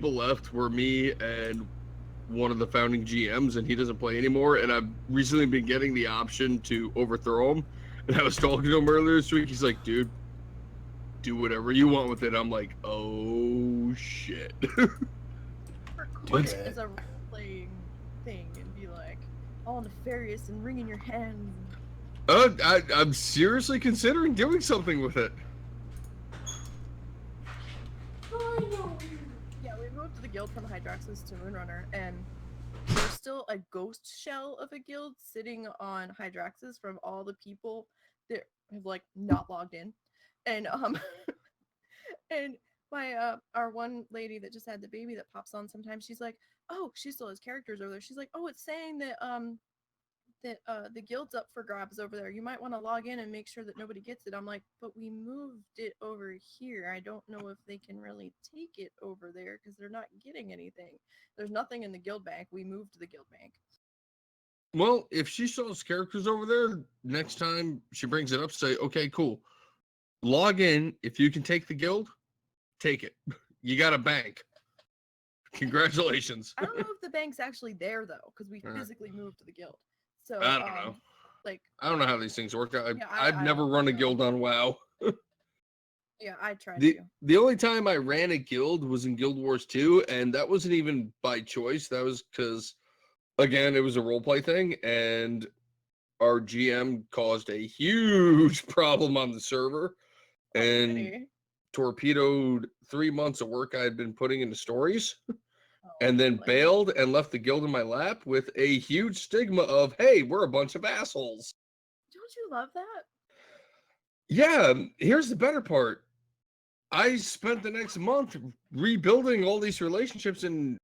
people left were me and one of the founding GMs, and he doesn't play anymore. And I've recently been getting the option to overthrow him. And I was talking to him earlier this week. He's like, "Dude, do whatever you want with it." I'm like, "Oh shit." Record it as a role-playing thing and be like all nefarious and wringing your hands. I'm seriously considering doing something with it. Yeah, we moved the guild from Hydraxis to Moonrunner, and there's still a ghost shell of a guild sitting on Hydraxis from all the people that have like not logged in, and and my our one lady that just had the baby that pops on sometimes, she's like, oh, she still has characters over there. She's like, oh, it's saying that the guild's up for grabs over there. You might want to log in and make sure that nobody gets it. I'm like, but we moved it over here. I don't know if they can really take it over there because they're not getting anything. There's nothing in the guild bank. We moved the guild bank. Well, if she shows characters over there, next time she brings it up, say, "Okay, cool. Log in. If you can take the guild, take it. You got a bank. Congratulations." I don't know if the bank's actually there though, because we physically moved to the guild. So I don't know. Like I don't know how these things work. yeah, I've never run a guild on WoW. Yeah, I tried the to. The only time I ran a guild was in Guild Wars 2, and that wasn't even by choice. That was because, again, it was a roleplay thing, and our GM caused a huge problem on the server and torpedoed 3 months of work I had been putting into stories, and then bailed and left the guild in my lap with a huge stigma of, hey, we're a bunch of assholes. Don't you love that? Yeah, here's the better part. I spent the next month rebuilding all these relationships and,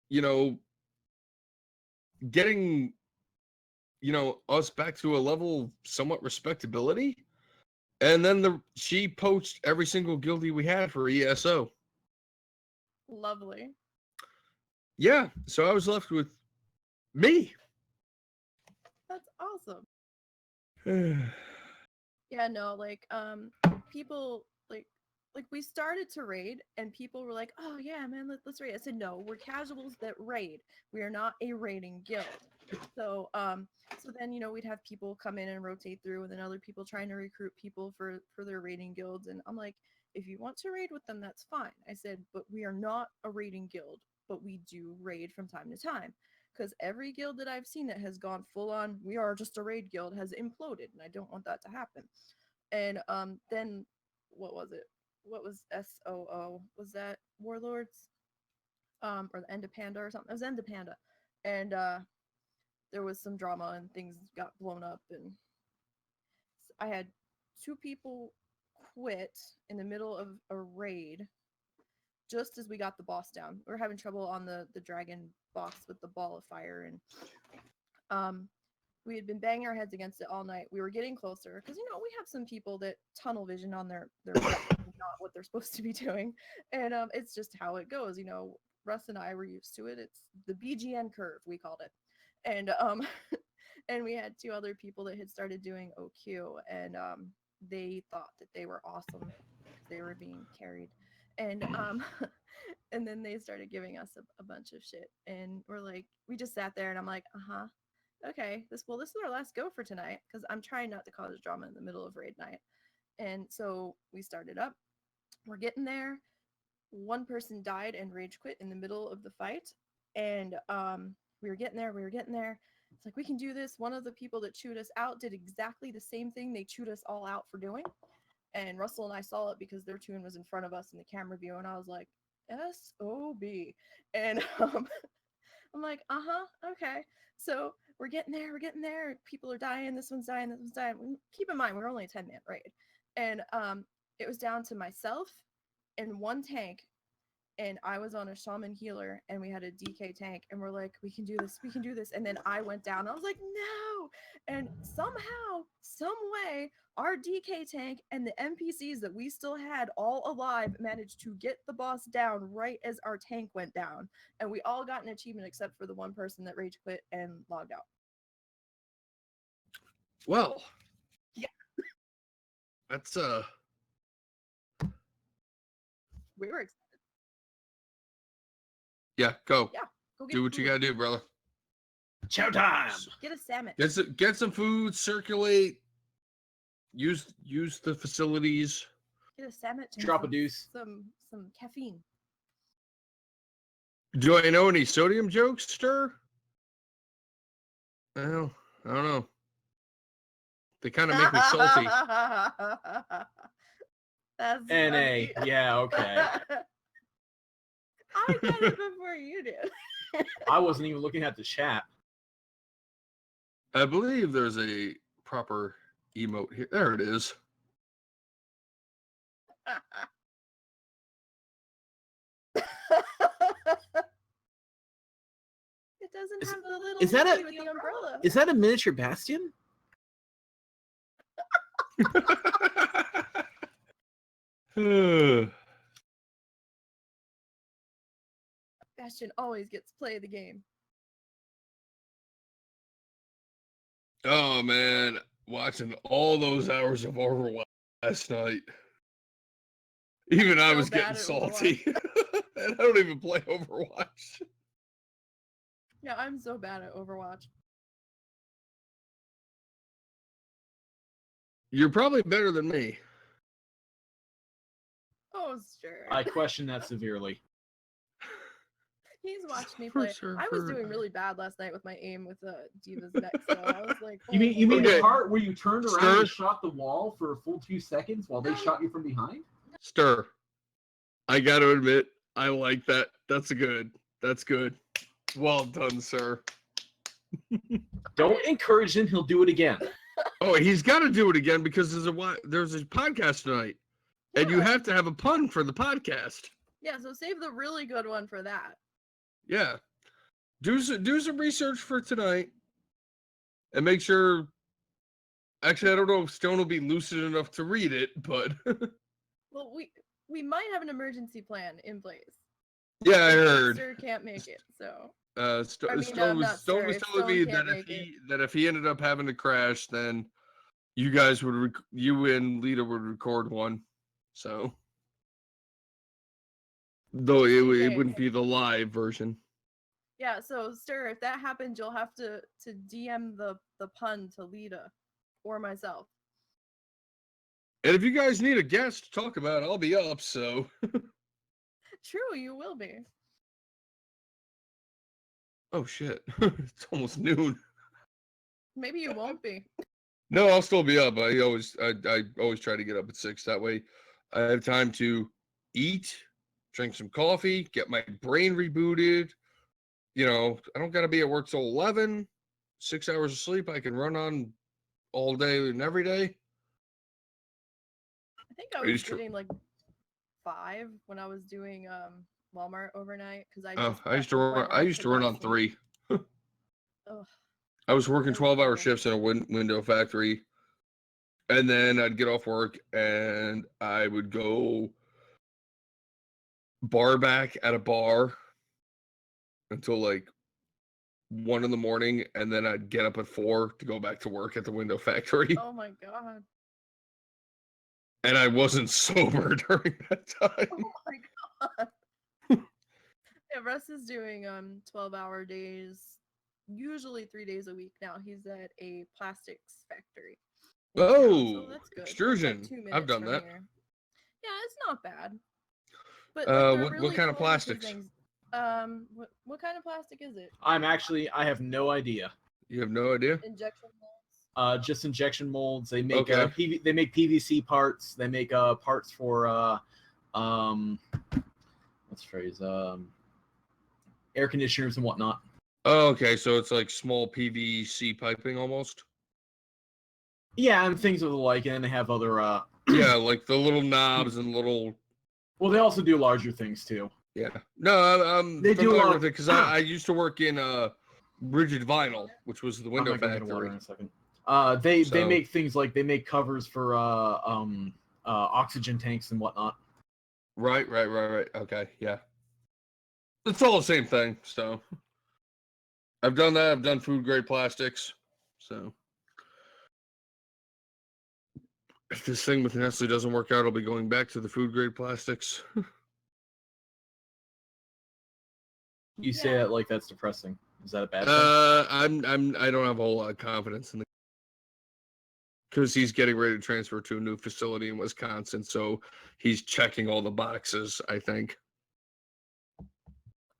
getting, us back to a level of somewhat respectability. And then she poached every single guildie we had for ESO. Lovely. Yeah, so I was left with me. That's awesome. Yeah, no, like people like we started to raid and people were like, oh yeah, man, let's raid. I said, no, we're casuals that raid. We are not a raiding guild. So so then we'd have people come in and rotate through, and then other people trying to recruit people for their raiding guilds. And I'm like, if you want to raid with them, that's fine. I said, but we are not a raiding guild, but we do raid from time to time. Because every guild that I've seen that has gone full on, we are just a raid guild, has imploded, and I don't want that to happen. And then what was it? What was SOO? Was that Warlords? Or the End of Panda or something? It was End of Panda. And there was some drama and things got blown up, and I had two people quit in the middle of a raid just as we got the boss down. We were having trouble on the dragon boss with the ball of fire, and we had been banging our heads against it all night. We were getting closer because we have some people that tunnel vision on their not what they're supposed to be doing, and it's just how it goes. Russ and I were used to it. It's the BGN curve, we called it, and and we had two other people that had started doing OQ, and they thought that they were awesome because they were being carried, and and then they started giving us a bunch of shit, and we're like, we just sat there, and I'm like, okay, this is our last go for tonight because I'm trying not to cause drama in the middle of raid night. And so we started up. We're getting there. One person died and rage quit in the middle of the fight, and we were getting there. It's like, we can do this. One of the people that chewed us out did exactly the same thing they chewed us all out for doing. And Russell and I saw it because their tune was in front of us in the camera view, and I was like, SOB. And I'm like, okay. So we're getting there. People are dying. This one's dying. Keep in mind, we're only a 10-man raid. And it was down to myself and one tank, and I was on a shaman healer, and we had a DK tank, and we're like, we can do this. And then I went down. I was like, no. And somehow, some way, our DK tank and the NPCs that we still had all alive managed to get the boss down right as our tank went down. And we all got an achievement except for the one person that rage quit and logged out. Well, yeah. That's we were excited. Yeah, go. Yeah, go get Do what you food. gotta do, brother. Chow time. Get a sandwich. Get some food, circulate, use the facilities. Get a sandwich. And Drop a deuce. Some caffeine. Do I know any sodium jokes, Stir? Well, I don't know. They kind of make me salty. That's NA. funny. Yeah, okay. I got it before you did. I wasn't even looking at the chat. I believe there's a proper emote here. There it is. It doesn't Is- have the little is that lady a- with the umbrella. Is that a miniature Bastion? Bastion always gets play of the game. Oh man, watching all those hours of Overwatch last night. Even I so was bad getting at salty. And I don't even play Overwatch. Yeah, I'm so bad at Overwatch. You're probably better than me. Oh, sure. I question that severely. He's watched me For play. sure, I was for- doing really bad last night with my aim with Diva's neck, so I was like, You mean oh, the Okay. part where you turned around Stir. and shot the wall for a full 2 seconds while they shot you from behind? Stir. I got to admit, I like that. That's good. That's good. Well done, sir. Don't encourage him. He'll do it again. Oh, he's got to do it again because there's a podcast tonight, and you Yeah. have to have a pun for the podcast. Yeah, so save the really good one for that. Yeah, do some research for tonight, and make sure. Actually, I don't know if Stone will be lucid enough to read it, but Well, we might have an emergency plan in place. yeah, I if heard. Sir can't make it, so Stone not Stone was Sir, telling if me Stone that can't if he ended up having to crash, then you guys would you and Lita would record one. So though it Okay. wouldn't be the live version. yeah. So Sir, if that happens, you'll have to DM the pun to Lita or myself. And if you guys need a guest to talk about, I'll be up. So True, you will be. oh shit, it's almost noon. Maybe you won't be. No, I'll still be up. I always try to get up at 6. That way, I have time to eat, drink some coffee, get my brain rebooted. You know, I don't got to be at work till 11. 6 hours of sleep, I can run on all day and every day. I think I I was used to- getting like 5 when I was doing Walmart overnight because I Oh, just I used to prepped with my run. I mom used to to run on rest 3. and- Ugh. I was working That's 12-hour brutal. shifts in a window factory, and then I'd get off work and I would go bar back at a bar until like 1 in the morning, and then I'd get up at 4 to go back to work at the window factory. Oh my god. And I wasn't sober during that time. Oh my god. Yeah, Russ is doing 12-hour days, usually 3 days a week now. He's at a plastics factory. in town, Oh, that's good. That's extrusion. 2 I've minutes done from that. here. Yeah, it's not bad. But What they're really kind of cool with these plastics? things. What kind of plastic is it? I have no idea. You have no idea? Injection molds? Just injection molds. They make Okay. they make PVC parts. They make parts for what's the phrase? Air conditioners and whatnot. Oh, okay. So it's like small PVC piping almost. Yeah, and things of the like, and then they have other Yeah, like the little knobs and little. well, they also do larger things too. Yeah. No, I'm They do a familiar lot with of- it because I used to work in rigid vinyl, which was the I'm window gonna go get water in factory. a second. They So- make things like they make covers for oxygen tanks and whatnot. Right. Okay, yeah. It's all the same thing. So I've done that. I've done food grade plastics. So if this thing with Nestle doesn't work out, I'll be going back to the food grade plastics. you say Yeah. that like that's depressing. Is that a bad thing? I don't have a whole lot of confidence in the because he's getting ready to transfer to a new facility in Wisconsin, so he's checking all the boxes, I think.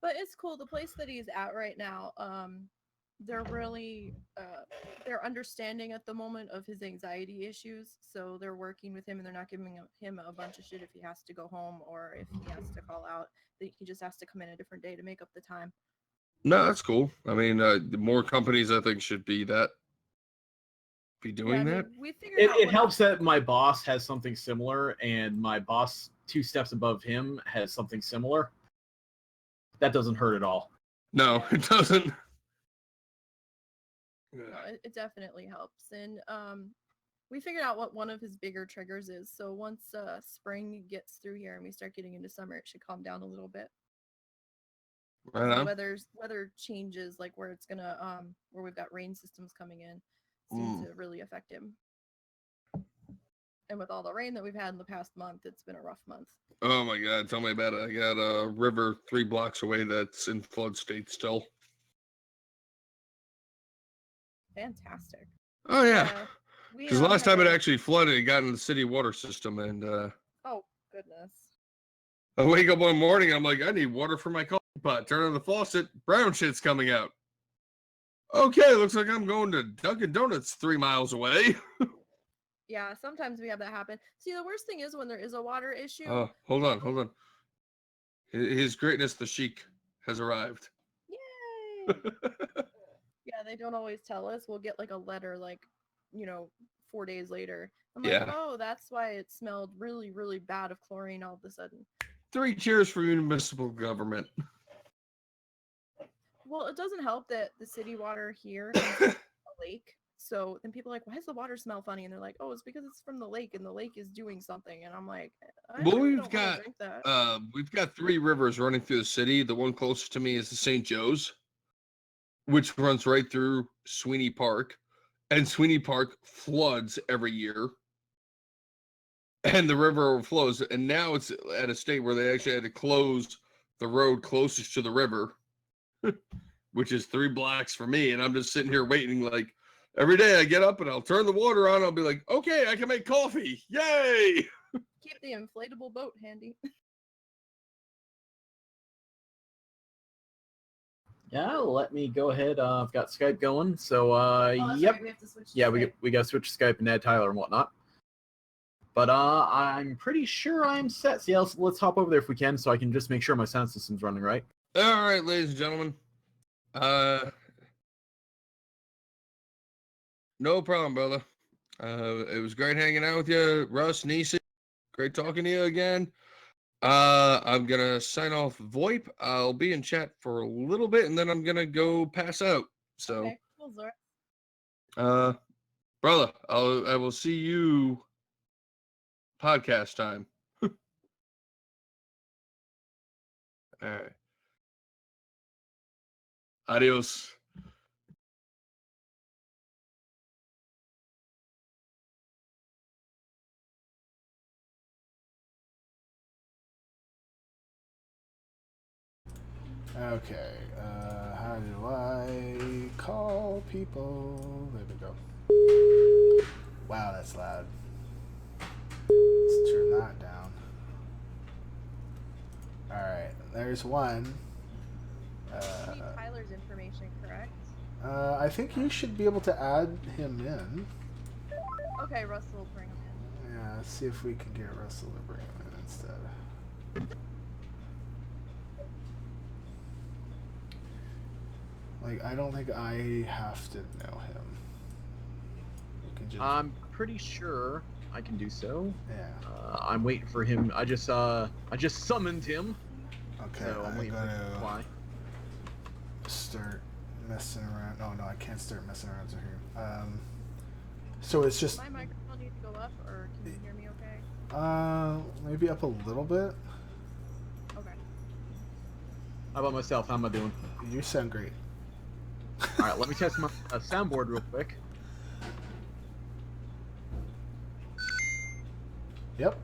But it's cool. The place that he's at right now, they're really they're understanding at the moment of his anxiety issues. So they're working with him and they're not giving him a bunch of shit if he has to go home or if he has to call out. He just has to come in a different day to make up the time. No, that's cool. I mean, the more companies I think should be doing that. We figured out It what helps that my boss has something similar, and my boss 2 steps above him has something similar. That doesn't hurt at all. No, it doesn't. No, it definitely helps. And we figured out what one of his bigger triggers is. So once spring gets through here and we start getting into summer, it should calm down a little bit. Right on. Weather changes, like where it's gonna where we've got rain systems coming in, seem to really affect him. And with all the rain that we've had in the past month, it's been a rough month. Oh my God, tell me about it. I got a river 3 blocks away that's in flood state still. Fantastic. Oh yeah, We because last time it had- actually flooded, it got in the city water system, and Oh goodness. I wake up one morning, I'm like, I need water for my coffee pot. Turn on the faucet, brown shit's coming out. Okay, looks like I'm going to Dunkin' Donuts 3 miles away. Yeah, sometimes we have that happen. See, the worst thing is when there is a water issue. Oh, hold on. His Greatness the Sheik has arrived. Yay! Yeah, they don't always tell us. We'll get like a letter, like 4 days later. I'm like, Yeah. oh, that's why it smelled really, really bad of chlorine all of a sudden. 3 cheers for municipal government. Well, it doesn't help that the city water here is a lake. So then people are like, why does the water smell funny? And they're like, oh, it's because it's from the lake and the lake is doing something. And I'm like, I Well, really we've don't wanna got drink that. we've got 3 rivers running through the city. The one closest to me is the St. Joe's, which runs right through Sweeney Park, and Sweeney Park floods every year, and the river overflows. And now it's at a state where they actually had to close the road closest to the river, which is 3 blocks for me. And I'm just sitting here waiting, like every day I get up and I'll turn the water on. I'll be like, okay, I can make coffee. Yay! Keep the inflatable boat handy. Yeah, let me go ahead. I've got Skype going, so That's yep. right, we have to switch to Yeah, Skype. we got to switch to Skype and add Tyler and whatnot. But I'm pretty sure I'm set. So yeah, let's hop over there if we can, so I can just make sure my sound system's running right. All right, ladies and gentlemen. No problem, brother. It was great hanging out with you, Russ, Nisi. Great talking to you again. I'm gonna sign off VoIP. I'll be in chat for a little bit, and then I'm gonna go pass out. So, Okay, cool, Zora. brother, I will see you podcast time. All right. Adios. Okay, how do I call people? There we go. Wow, that's loud. Let's turn that down. Alright, there's one. You need Tyler's information, correct? I think you should be able to add him in. Okay, Russell will bring him in. Yeah, let's see if we can get Russell to bring him in instead. Like, I don't think I have to know him. You can just, I'm pretty sure I can do so. yeah. I'm waiting for him. I just summoned him, Okay, so I'm I'm waiting for him to gonna reply. start messing around. Oh no, I can't start messing around to here. So it's just Does my microphone need to go up, or can you hear me okay? maybe up a little bit. Okay. How about myself? How am I doing? You sound great. All right, let me test my soundboard real quick. Yep.